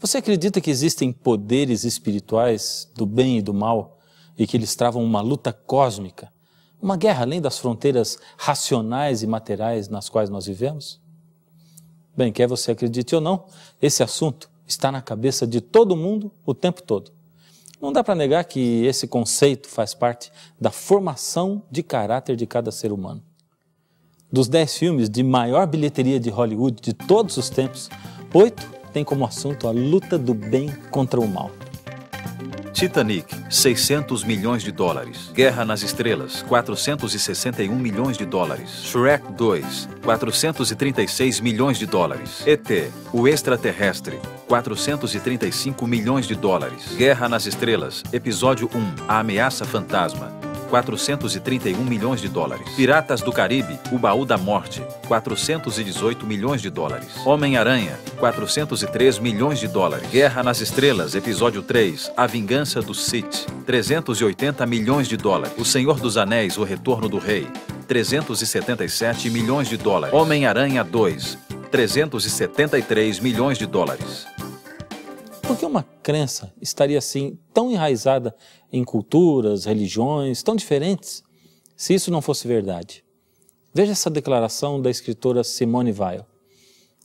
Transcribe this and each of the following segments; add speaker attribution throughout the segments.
Speaker 1: Você acredita que existem poderes espirituais do bem e do mal e que eles travam uma luta cósmica, uma guerra além das fronteiras racionais e materiais nas quais nós vivemos? Bem, quer você acredite ou não, esse assunto está na cabeça de todo mundo o tempo todo. Não dá para negar que esse conceito faz parte da formação de caráter de cada ser humano. Dos 10 filmes de maior bilheteria de Hollywood de todos os tempos, 8 têm como assunto a luta do bem contra o mal.
Speaker 2: Titanic, 600 milhões de dólares. Guerra nas Estrelas, 461 milhões de dólares. Shrek 2, 436 milhões de dólares. ET, o extraterrestre, 435 milhões de dólares. Guerra nas Estrelas, episódio 1, a ameaça fantasma, 431 milhões de dólares. Piratas do Caribe, o baú da morte, 418 milhões de dólares. Homem-Aranha, 403 milhões de dólares. Guerra nas Estrelas, episódio 3, a vingança do Sith, 380 milhões de dólares. O Senhor dos Anéis, o retorno do rei, 377 milhões de dólares. Homem-Aranha 2, 373 milhões de dólares.
Speaker 1: Por que uma crença estaria assim tão enraizada em culturas, religiões tão diferentes, se isso não fosse verdade? Veja essa declaração da escritora Simone Weil.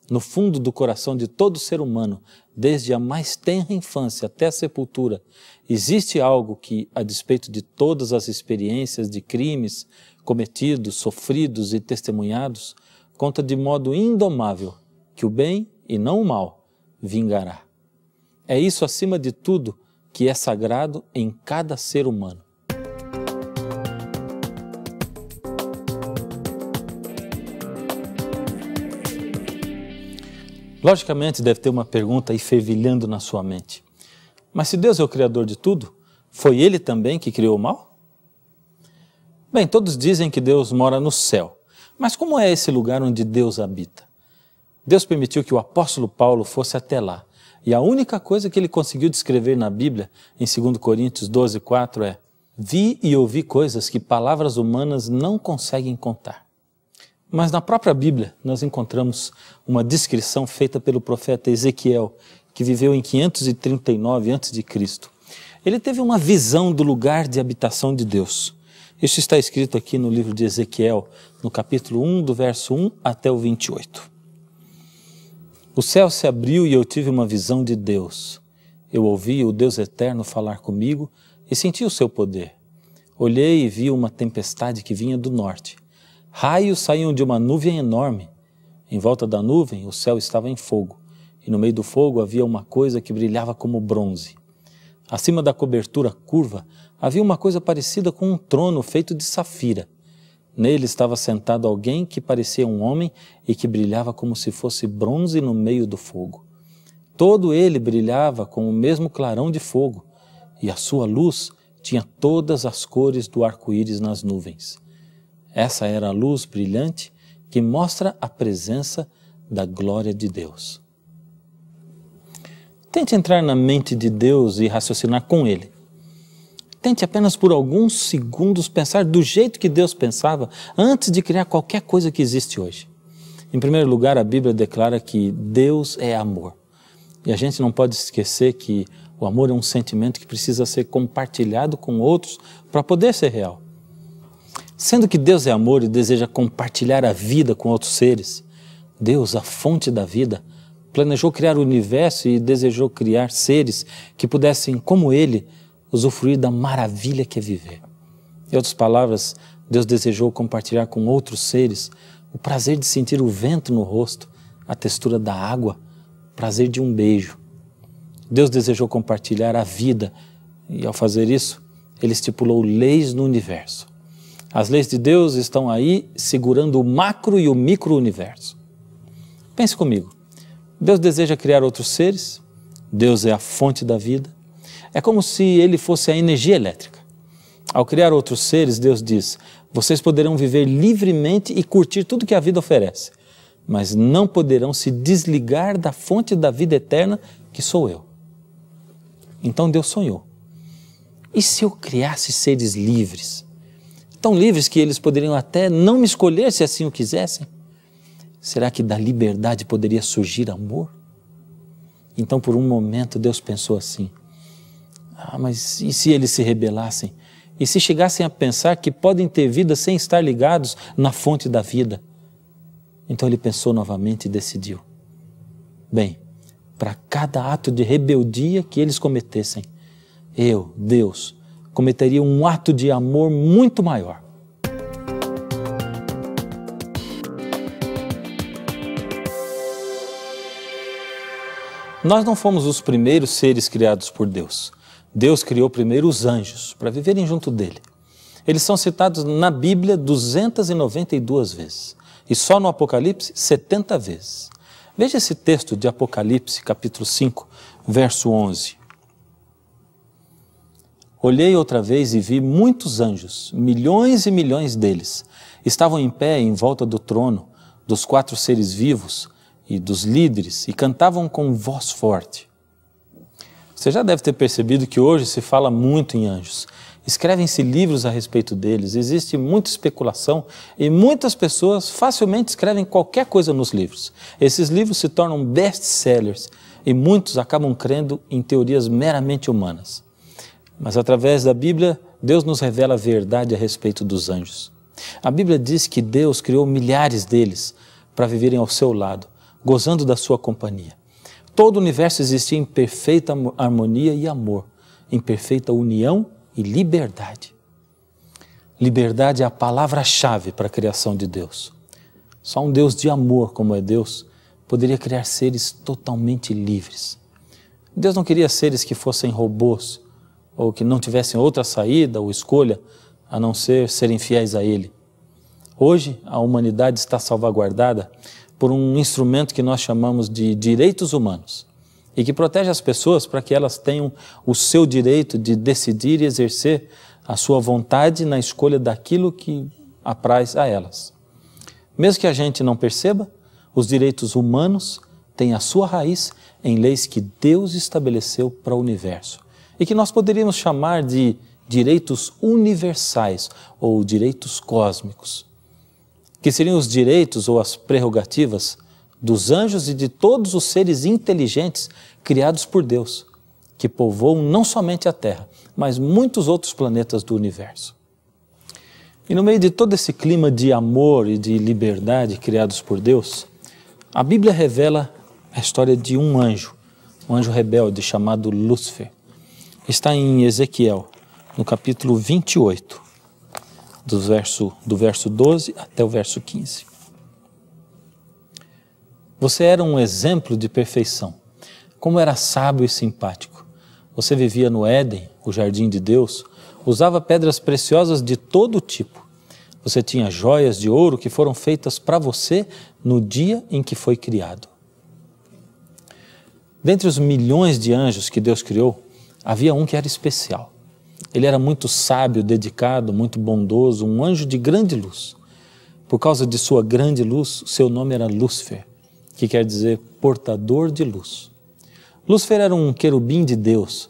Speaker 1: No fundo do coração de todo ser humano, desde a mais tenra infância até a sepultura, existe algo que, a despeito de todas as experiências de crimes cometidos, sofridos e testemunhados, conta de modo indomável que o bem e não o mal vingará. É isso, acima de tudo, que é sagrado em cada ser humano. Logicamente, deve ter uma pergunta aí fervilhando na sua mente. Mas se Deus é o Criador de tudo, foi Ele também que criou o mal? Bem, todos dizem que Deus mora no céu. Mas como é esse lugar onde Deus habita? Deus permitiu que o apóstolo Paulo fosse até lá. E a única coisa que ele conseguiu descrever na Bíblia, em 2 Coríntios 12, 4, é: vi e ouvi coisas que palavras humanas não conseguem contar. Mas na própria Bíblia nós encontramos uma descrição feita pelo profeta Ezequiel, que viveu em 539 a.C. Ele teve uma visão do lugar de habitação de Deus. Isso está escrito aqui no livro de Ezequiel, no capítulo 1, do verso 1 até o 28. O céu se abriu e eu tive uma visão de Deus. Eu ouvi o Deus eterno falar comigo e senti o seu poder. Olhei e vi uma tempestade que vinha do norte. Raios saíam de uma nuvem enorme. Em volta da nuvem o céu estava em fogo, e no meio do fogo havia uma coisa que brilhava como bronze. Acima da cobertura curva havia uma coisa parecida com um trono feito de safira. Nele estava sentado alguém que parecia um homem e que brilhava como se fosse bronze no meio do fogo. Todo ele brilhava com o mesmo clarão de fogo, e a sua luz tinha todas as cores do arco-íris nas nuvens. Essa era a luz brilhante que mostra a presença da glória de Deus. Tente entrar na mente de Deus e raciocinar com Ele. Tente apenas por alguns segundos pensar do jeito que Deus pensava antes de criar qualquer coisa que existe hoje. Em primeiro lugar, a Bíblia declara que Deus é amor. E a gente não pode esquecer que o amor é um sentimento que precisa ser compartilhado com outros para poder ser real. Sendo que Deus é amor e deseja compartilhar a vida com outros seres, Deus, a fonte da vida, planejou criar o universo e desejou criar seres que pudessem, como Ele, usufruir da maravilha que é viver. Em outras palavras, Deus desejou compartilhar com outros seres o prazer de sentir o vento no rosto, a textura da água, o prazer de um beijo. Deus desejou compartilhar a vida e, ao fazer isso, Ele estipulou leis no universo. As leis de Deus estão aí segurando o macro e o micro-universo. Pense comigo. Deus deseja criar outros seres, Deus é a fonte da vida. É como se Ele fosse a energia elétrica. Ao criar outros seres, Deus diz: vocês poderão viver livremente e curtir tudo que a vida oferece, mas não poderão se desligar da fonte da vida eterna, que sou eu. Então Deus sonhou: e se eu criasse seres livres? Tão livres que eles poderiam até não me escolher se assim o quisessem? Será que da liberdade poderia surgir amor? Então, por um momento, Deus pensou assim: mas e se eles se rebelassem? E se chegassem a pensar que podem ter vida sem estar ligados na fonte da vida? Então ele pensou novamente e decidiu: bem, para cada ato de rebeldia que eles cometessem, eu, Deus, cometeria um ato de amor muito maior. Nós não fomos os primeiros seres criados por Deus. Deus criou primeiro os anjos para viverem junto dele. Eles são citados na Bíblia 292 vezes e só no Apocalipse 70 vezes. Veja esse texto de Apocalipse, capítulo 5, verso 11. Olhei outra vez e vi muitos anjos, milhões e milhões deles. Estavam em pé em volta do trono, dos 4 seres vivos e dos líderes, e cantavam com voz forte. Você já deve ter percebido que hoje se fala muito em anjos. Escrevem-se livros a respeito deles, existe muita especulação e muitas pessoas facilmente escrevem qualquer coisa nos livros. Esses livros se tornam best-sellers e muitos acabam crendo em teorias meramente humanas. Mas através da Bíblia, Deus nos revela a verdade a respeito dos anjos. A Bíblia diz que Deus criou milhares deles para viverem ao seu lado, gozando da sua companhia. Todo o universo existia em perfeita harmonia e amor, em perfeita união e liberdade. Liberdade é a palavra-chave para a criação de Deus. Só um Deus de amor, como é Deus, poderia criar seres totalmente livres. Deus não queria seres que fossem robôs, ou que não tivessem outra saída ou escolha, a não ser serem fiéis a Ele. Hoje, a humanidade está salvaguardada por um instrumento que nós chamamos de direitos humanos e que protege as pessoas para que elas tenham o seu direito de decidir e exercer a sua vontade na escolha daquilo que apraz a elas. Mesmo que a gente não perceba, os direitos humanos têm a sua raiz em leis que Deus estabeleceu para o universo e que nós poderíamos chamar de direitos universais ou direitos cósmicos, que seriam os direitos ou as prerrogativas dos anjos e de todos os seres inteligentes criados por Deus, que povoam não somente a Terra, mas muitos outros planetas do universo. E no meio de todo esse clima de amor e de liberdade criados por Deus, a Bíblia revela a história de um anjo rebelde chamado Lúcifer. Está em Ezequiel, no capítulo 28. Do verso 12 até o verso 15. Você era um exemplo de perfeição, como era sábio e simpático. Você vivia no Éden, o jardim de Deus, usava pedras preciosas de todo tipo. Você tinha joias de ouro que foram feitas para você no dia em que foi criado. Dentre os milhões de anjos que Deus criou, havia um que era especial. Ele era muito sábio, dedicado, muito bondoso, um anjo de grande luz. Por causa de sua grande luz, seu nome era Lúcifer, que quer dizer portador de luz. Lúcifer era um querubim de Deus.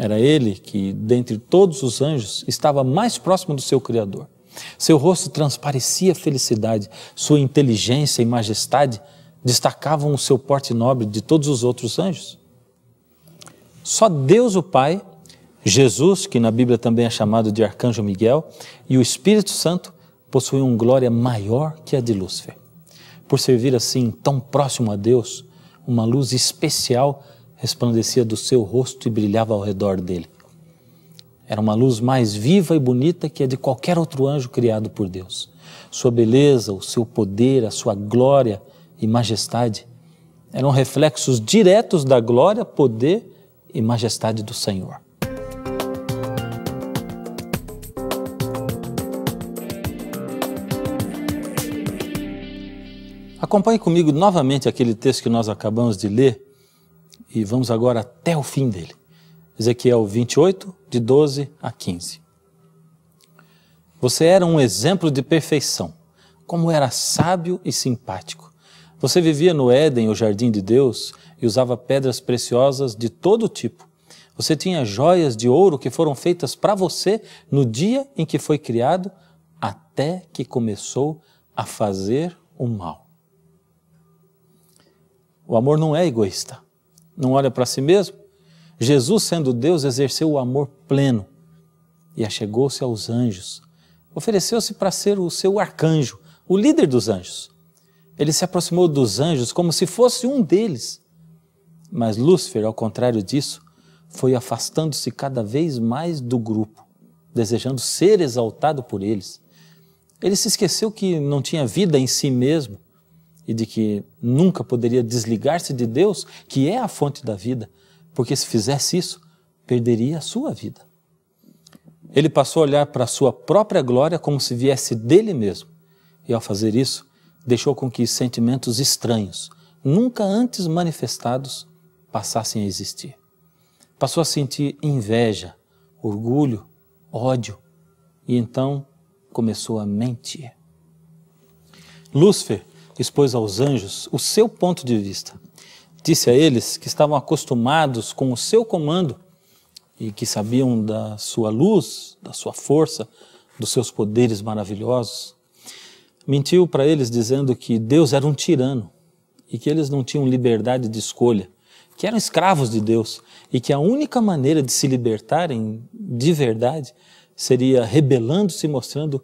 Speaker 1: Era ele que, dentre todos os anjos, estava mais próximo do seu Criador. Seu rosto transparecia felicidade, sua inteligência e majestade destacavam o seu porte nobre de todos os outros anjos. Só Deus o Pai, Jesus, que na Bíblia também é chamado de Arcanjo Miguel, e o Espírito Santo possuíam glória maior que a de Lúcifer. Por servir assim tão próximo a Deus, uma luz especial resplandecia do seu rosto e brilhava ao redor dele. Era uma luz mais viva e bonita que a de qualquer outro anjo criado por Deus. Sua beleza, o seu poder, a sua glória e majestade eram reflexos diretos da glória, poder e majestade do Senhor. Acompanhe comigo novamente aquele texto que nós acabamos de ler e vamos agora até o fim dele. Ezequiel 28, de 12 a 15. Você era um exemplo de perfeição, como era sábio e simpático. Você vivia no Éden, o jardim de Deus, e usava pedras preciosas de todo tipo. Você tinha joias de ouro que foram feitas para você no dia em que foi criado, até que começou a fazer o mal. O amor não é egoísta. não olha para si mesmo? Jesus, sendo Deus, exerceu o amor pleno e achegou-se aos anjos. Ofereceu-se para ser o seu arcanjo, o líder dos anjos. Ele se aproximou dos anjos como se fosse um deles. Mas Lúcifer, ao contrário disso, foi afastando-se cada vez mais do grupo, desejando ser exaltado por eles. Ele se esqueceu que não tinha vida em si mesmo e de que nunca poderia desligar-se de Deus, que é a fonte da vida, porque se fizesse isso, perderia a sua vida. Ele passou a olhar para a sua própria glória como se viesse dele mesmo. E ao fazer isso, deixou com que sentimentos estranhos, nunca antes manifestados, passassem a existir. Passou a sentir inveja, orgulho, ódio, e então começou a mentir. Lúcifer expôs aos anjos o seu ponto de vista. Disse a eles que estavam acostumados com o seu comando e que sabiam da sua luz, da sua força, dos seus poderes maravilhosos. Mentiu para eles dizendo que Deus era um tirano e que eles não tinham liberdade de escolha, que eram escravos de Deus e que a única maneira de se libertarem de verdade seria rebelando-se e mostrando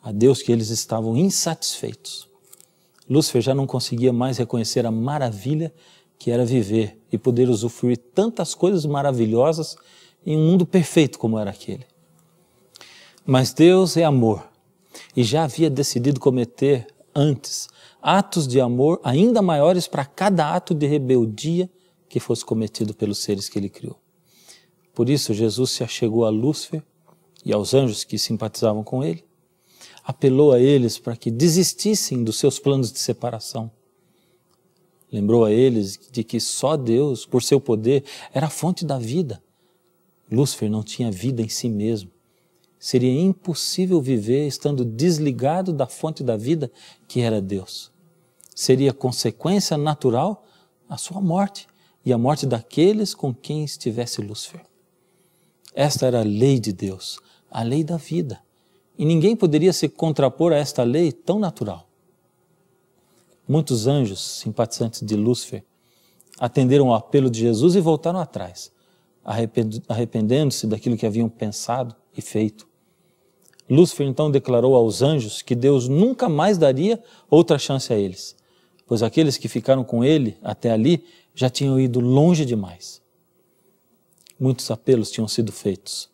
Speaker 1: a Deus que eles estavam insatisfeitos. Lúcifer já não conseguia mais reconhecer a maravilha que era viver e poder usufruir tantas coisas maravilhosas em um mundo perfeito como era aquele. Mas Deus é amor e já havia decidido cometer antes atos de amor ainda maiores para cada ato de rebeldia que fosse cometido pelos seres que ele criou. Por isso Jesus se achegou a Lúcifer e aos anjos que simpatizavam com ele, apelou a eles para que desistissem dos seus planos de separação. Lembrou a eles de que só Deus, por seu poder, era a fonte da vida. Lúcifer não tinha vida em si mesmo. Seria impossível viver estando desligado da fonte da vida, que era Deus. Seria consequência natural a sua morte e a morte daqueles com quem estivesse Lúcifer. Esta era a lei de Deus, a lei da vida. E ninguém poderia se contrapor a esta lei tão natural. Muitos anjos, simpatizantes de Lúcifer, atenderam ao apelo de Jesus e voltaram atrás, arrependendo-se daquilo que haviam pensado e feito. Lúcifer então declarou aos anjos que Deus nunca mais daria outra chance a eles, pois aqueles que ficaram com ele até ali já tinham ido longe demais. Muitos apelos tinham sido feitos.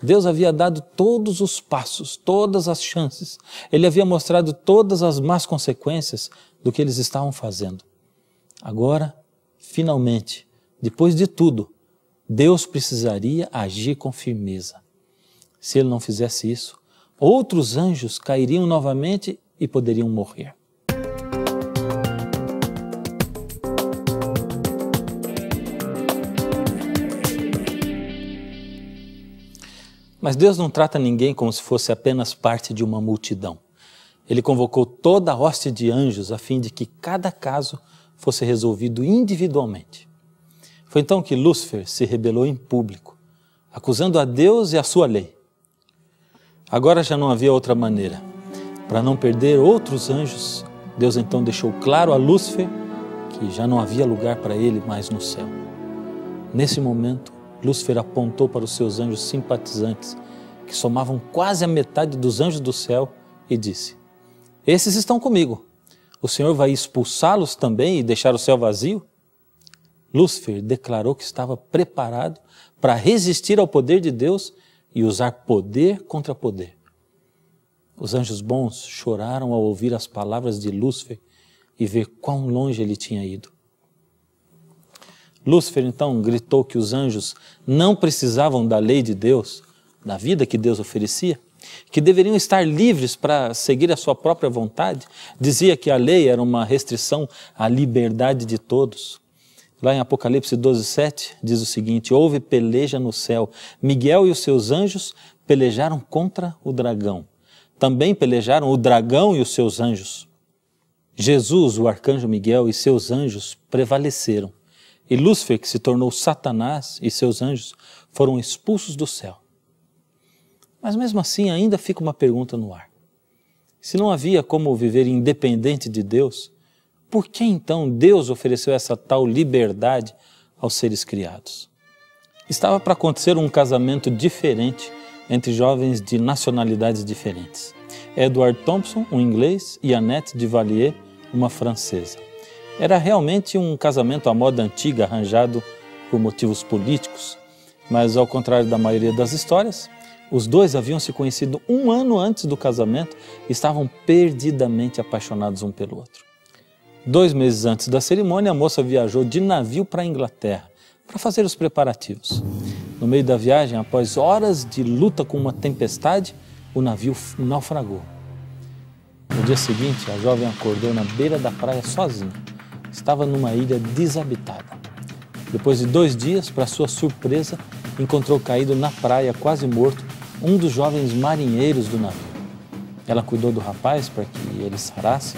Speaker 1: Deus havia dado todos os passos, todas as chances. Ele havia mostrado todas as más consequências do que eles estavam fazendo. Agora, finalmente, depois de tudo, Deus precisaria agir com firmeza. Se ele não fizesse isso, outros anjos cairiam novamente e poderiam morrer. Mas Deus não trata ninguém como se fosse apenas parte de uma multidão. Ele convocou toda a hoste de anjos a fim de que cada caso fosse resolvido individualmente. Foi então que Lúcifer se rebelou em público, acusando a Deus e a sua lei. Agora já não havia outra maneira. Para não perder outros anjos, Deus então deixou claro a Lúcifer que já não havia lugar para ele mais no céu. Nesse momento, Lúcifer apontou para os seus anjos simpatizantes, que somavam quase a metade dos anjos do céu, e disse: esses estão comigo. O Senhor vai expulsá-los também e deixar o céu vazio? Lúcifer declarou que estava preparado para resistir ao poder de Deus e usar poder contra poder. Os anjos bons choraram ao ouvir as palavras de Lúcifer e ver quão longe ele tinha ido. Lúcifer então gritou que os anjos não precisavam da lei de Deus, da vida que Deus oferecia, que deveriam estar livres para seguir a sua própria vontade. Dizia que a lei era uma restrição à liberdade de todos. Lá em Apocalipse 12:7 diz o seguinte: houve peleja no céu, Miguel e os seus anjos pelejaram contra o dragão. Também pelejaram o dragão e os seus anjos. Jesus, o arcanjo Miguel e seus anjos prevaleceram. E Lúcifer, que se tornou Satanás, e seus anjos foram expulsos do céu. Mas mesmo assim ainda fica uma pergunta no ar. Se não havia como viver independente de Deus, por que então Deus ofereceu essa tal liberdade aos seres criados. Estava para acontecer um casamento diferente entre jovens de nacionalidades diferentes. Edward Thompson, um inglês, e Annette de Valier, uma francesa. Era realmente um casamento à moda antiga, arranjado por motivos políticos, mas ao contrário da maioria das histórias, os dois haviam se conhecido um ano antes do casamento e estavam perdidamente apaixonados um pelo outro. 2 meses antes da cerimônia, a moça viajou de navio para a Inglaterra para fazer os preparativos. No meio da viagem, após horas de luta com uma tempestade, o navio naufragou. No dia seguinte, a jovem acordou na beira da praia sozinha. Estava numa ilha desabitada. Depois de 2 dias, para sua surpresa, encontrou caído na praia, quase morto, um dos jovens marinheiros do navio. Ela cuidou do rapaz para que ele sarasse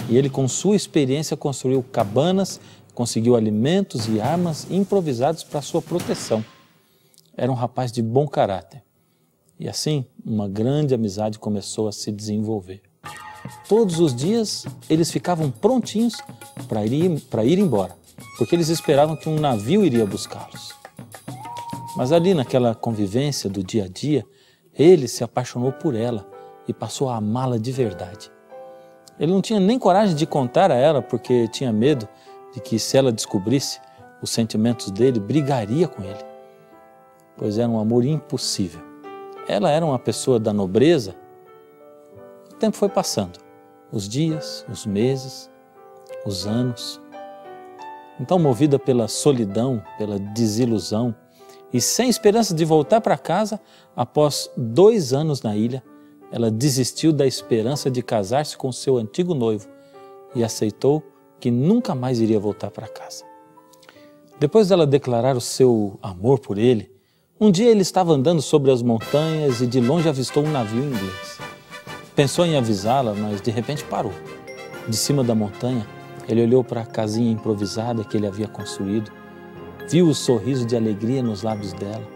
Speaker 1: e ele, com sua experiência, construiu cabanas, conseguiu alimentos e armas improvisados para sua proteção. Era um rapaz de bom caráter. E assim, uma grande amizade começou a se desenvolver. Todos os dias, eles ficavam prontinhos para ir embora, porque eles esperavam que um navio iria buscá-los. Mas ali naquela convivência do dia a dia, ele se apaixonou por ela e passou a amá-la de verdade. Ele não tinha nem coragem de contar a ela porque tinha medo de que, se ela descobrisse os sentimentos dele, brigaria com ele. Pois era um amor impossível. Ela era uma pessoa da nobreza. O tempo foi passando. Os dias, os meses, os anos. Então, movida pela solidão, pela desilusão e sem esperança de voltar para casa, após 2 anos na ilha, ela desistiu da esperança de casar-se com seu antigo noivo e aceitou que nunca mais iria voltar para casa. Depois dela declarar o seu amor por ele, um dia ele estava andando sobre as montanhas e de longe avistou um navio inglês. Pensou em avisá-la, mas de repente parou. De cima da montanha, ele olhou para a casinha improvisada que ele havia construído, viu o sorriso de alegria nos lábios dela.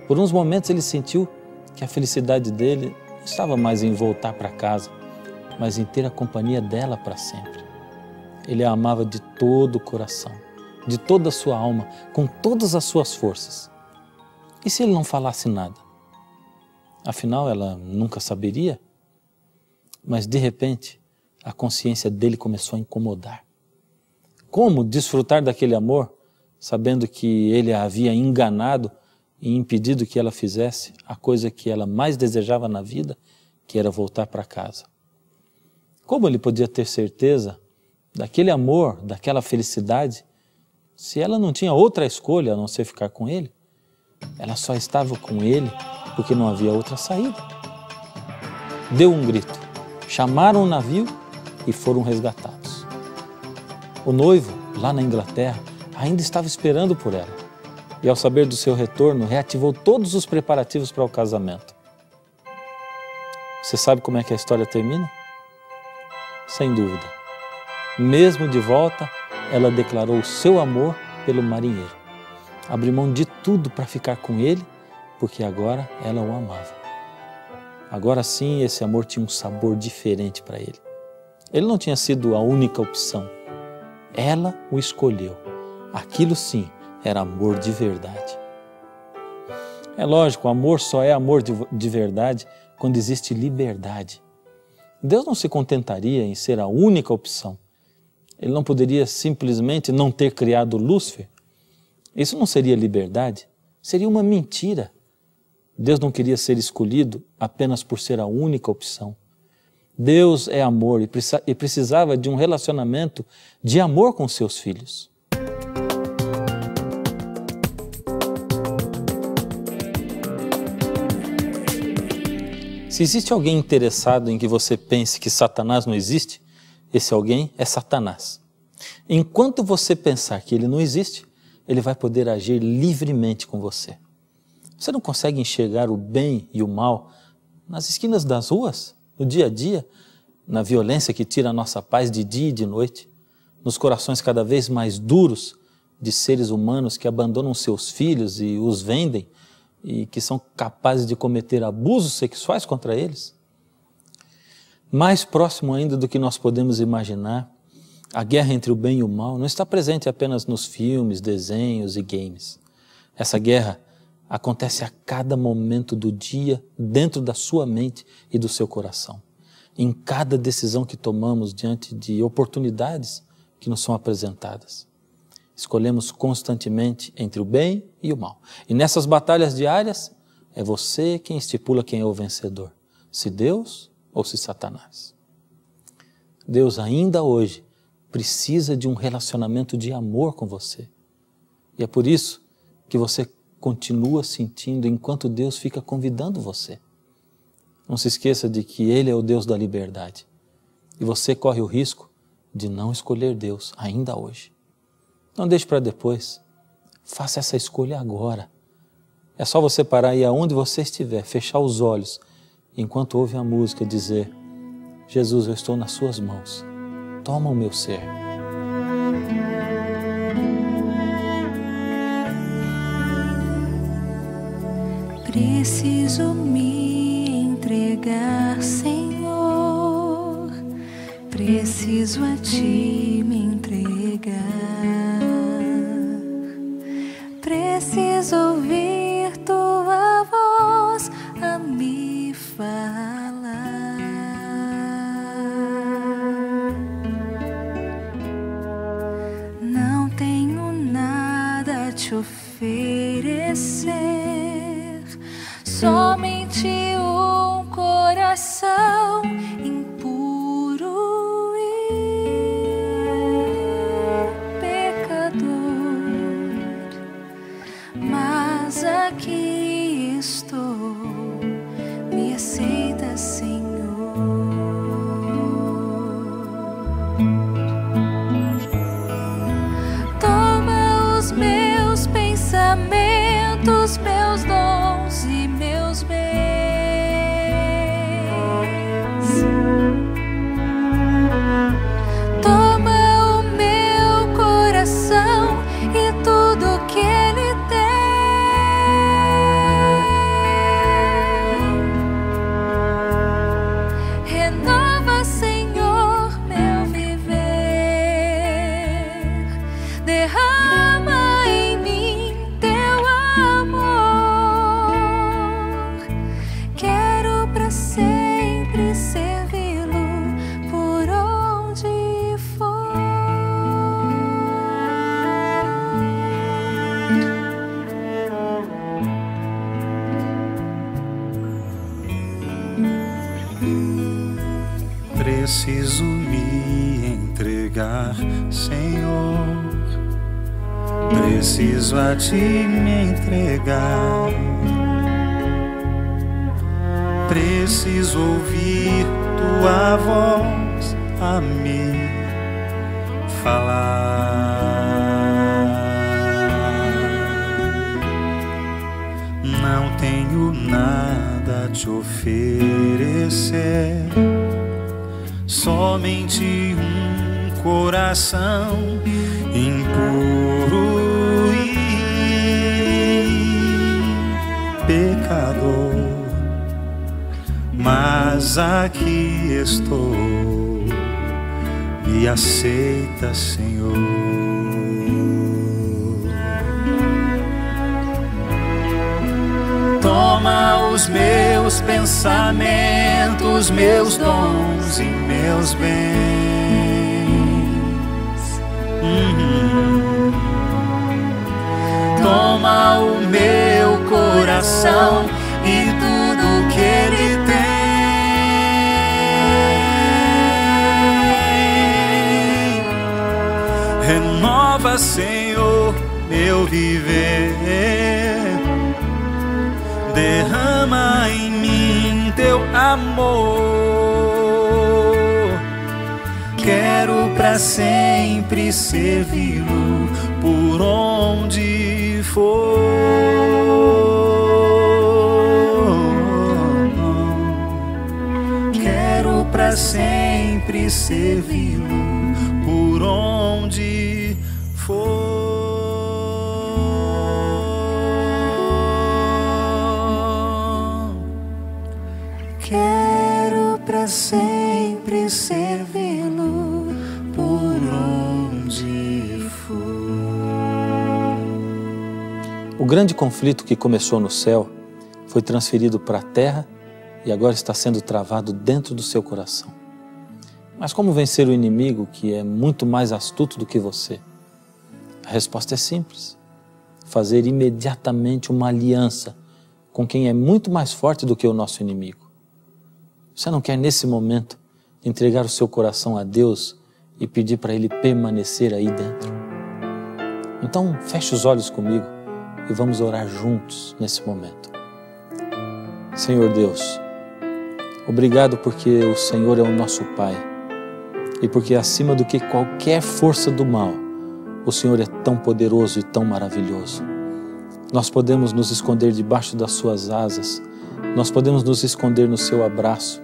Speaker 1: Por uns momentos ele sentiu que a felicidade dele não estava mais em voltar para casa, mas em ter a companhia dela para sempre. Ele a amava de todo o coração, de toda a sua alma, com todas as suas forças. E se ele não falasse nada? Afinal, ela nunca saberia. Mas de repente, a consciência dele começou a incomodar. Como desfrutar daquele amor, sabendo que ele a havia enganado e impedido que ela fizesse a coisa que ela mais desejava na vida, que era voltar para casa? Como ele podia ter certeza daquele amor, daquela felicidade, se ela não tinha outra escolha a não ser ficar com ele? Ela só estava com ele porque não havia outra saída. Deu um grito, chamaram o navio e foram resgatados. O noivo, lá na Inglaterra, ainda estava esperando por ela e, ao saber do seu retorno, reativou todos os preparativos para o casamento. Você sabe como é que a história termina? Sem dúvida. Mesmo de volta, ela declarou o seu amor pelo marinheiro. Abriu mão de tudo para ficar com ele, porque agora ela o amava. Agora sim, esse amor tinha um sabor diferente para ele. Ele não tinha sido a única opção. Ela o escolheu. Aquilo sim era amor de verdade. É lógico, o amor só é amor de verdade quando existe liberdade. Deus não se contentaria em ser a única opção. Ele não poderia simplesmente não ter criado Lúcifer. Isso não seria liberdade, seria uma mentira. Deus não queria ser escolhido apenas por ser a única opção. Deus é amor e precisava de um relacionamento de amor com seus filhos. Se existe alguém interessado em que você pense que Satanás não existe, esse alguém é Satanás. Enquanto você pensar que ele não existe, ele vai poder agir livremente com você. Você não consegue enxergar o bem e o mal nas esquinas das ruas, no dia a dia, na violência que tira a nossa paz de dia e de noite, nos corações cada vez mais duros de seres humanos que abandonam seus filhos e os vendem e que são capazes de cometer abusos sexuais contra eles? Mais próximo ainda do que nós podemos imaginar A guerra entre o bem e o mal não está presente apenas nos filmes, desenhos e games. Essa guerra acontece a cada momento do dia, dentro da sua mente e do seu coração. Em cada decisão que tomamos diante de oportunidades que nos são apresentadas. Escolhemos constantemente entre o bem e o mal. E nessas batalhas diárias, é você quem estipula quem é o vencedor. Se Deus ou se Satanás. Deus ainda hoje precisa de um relacionamento de amor com você. E é por isso que você continua sentindo enquanto Deus fica convidando você. Não se esqueça de que Ele é o Deus da liberdade. E você corre o risco de não escolher Deus ainda hoje. Não deixe para depois. Faça essa escolha agora. É só você parar aí aonde você estiver, fechar os olhos, enquanto ouve a música e dizer: Jesus, eu estou nas suas mãos. Toma o meu ser.
Speaker 3: Preciso me entregar, Senhor. Preciso a Ti me entregar. Preciso ouvir Tua voz a me falar. Não tenho nada a Te oferecer, somente um coração impuro e pecador. Mas aqui estou, me aceita, Senhor. Toma os meus pensamentos, meus dons e meus bens. Toma o meu coração e tudo que ele tem. Renova, Senhor, meu viver. Derrama em mim Teu amor. Quero para sempre servi-lo por onde for.
Speaker 4: Preciso me entregar, Senhor. Preciso a Ti me entregar. Preciso ouvir Tua voz a me falar. Não tenho nada a Te oferecer, somente um coração impuro e pecador. Mas aqui estou, me aceita, Senhor. Toma os meus pensamentos, meus dons e meus bens. Toma o meu coração e tudo que ele tem. Renova, Senhor, meu viver. Derrama em mim Teu amor. Quero para sempre servi-lo por onde for. Quero para sempre servi-lo por onde for. Quero para sempre servi-lo por onde
Speaker 1: O grande conflito que começou no céu foi transferido para a terra e agora está sendo travado dentro do seu coração. Mas como vencer o inimigo que é muito mais astuto do que você? A resposta é simples. Fazer imediatamente uma aliança com quem é muito mais forte do que o nosso inimigo. Você não quer nesse momento entregar o seu coração a Deus e pedir para Ele permanecer aí dentro? Então feche os olhos comigo e vamos orar juntos nesse momento. Senhor Deus, obrigado porque o Senhor é o nosso Pai e porque acima do que qualquer força do mal, o Senhor é tão poderoso e tão maravilhoso. Nós podemos nos esconder debaixo das suas asas, nós podemos nos esconder no seu abraço,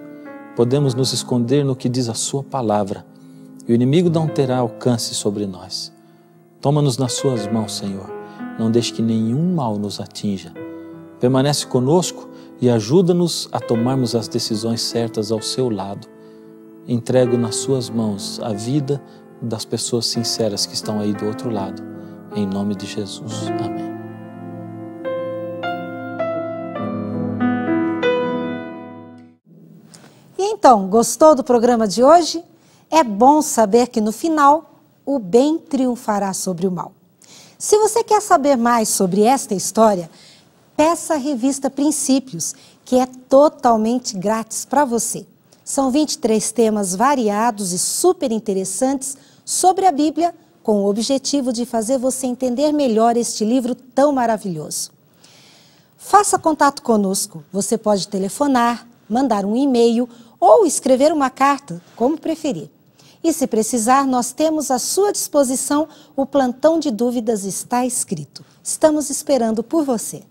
Speaker 1: podemos nos esconder no que diz a sua palavra e o inimigo não terá alcance sobre nós. Toma-nos nas suas mãos, Senhor, não deixe que nenhum mal nos atinja. Permanece conosco e ajuda-nos a tomarmos as decisões certas ao seu lado. Entrego nas suas mãos a vida das pessoas sinceras que estão aí do outro lado. Em nome de Jesus. Amém.
Speaker 5: E então, gostou do programa de hoje? É bom saber que no final, o bem triunfará sobre o mal. Se você quer saber mais sobre esta história, peça a revista Princípios, que é totalmente grátis para você. São 23 temas variados e super interessantes sobre a Bíblia, com o objetivo de fazer você entender melhor este livro tão maravilhoso. Faça contato conosco. Você pode telefonar, mandar um e-mail ou escrever uma carta, como preferir. E se precisar, nós temos à sua disposição o plantão de dúvidas está escrito. Estamos esperando por você.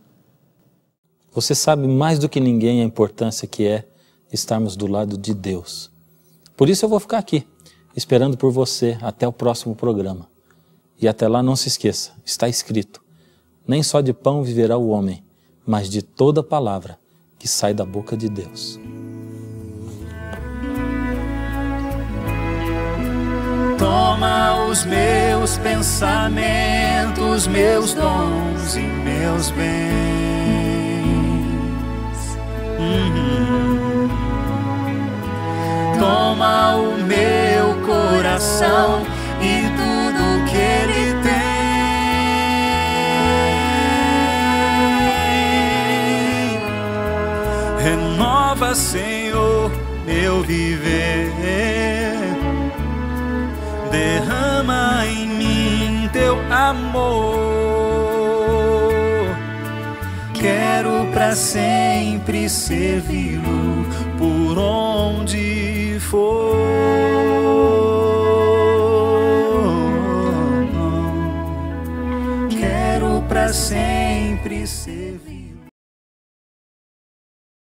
Speaker 1: Você sabe mais do que ninguém a importância que é estarmos do lado de Deus. Por isso eu vou ficar aqui, esperando por você até o próximo programa. E até lá não se esqueça, está escrito, nem só de pão viverá o homem, mas de toda palavra que sai da boca de Deus.
Speaker 4: Toma os meus pensamentos, meus dons e meus bens. Toma o meu coração e tudo que ele tem. Renova, Senhor, meu viver. Derrama em mim teu amor. Quero pra sempre servi-lo por onde for. Quero pra sempre servi-lo.